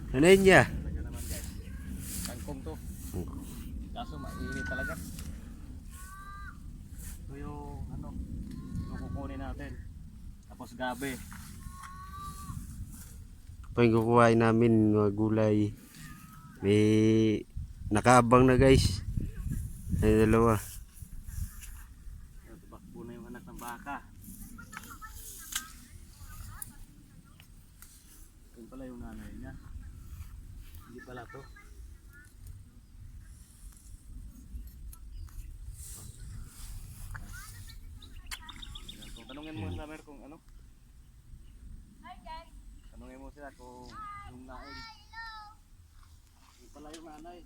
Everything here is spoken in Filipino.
Ano yun niya? Talaga naman guys. Kangkong to. Kaso mainit talaga. Ito yung ano, yung kukunin natin. Tapos gabi. Ito yung kukuhain namin mga gulay. May nakaabang na guys. Ay dalawa. Tumakbo na yung anak ng baka. Yun pala yung nanay niya. Hindi pala to. Kung tanungin mo sa mer kung ano. Tanungin mo sila kung yung nain. Yun pala yung nanay.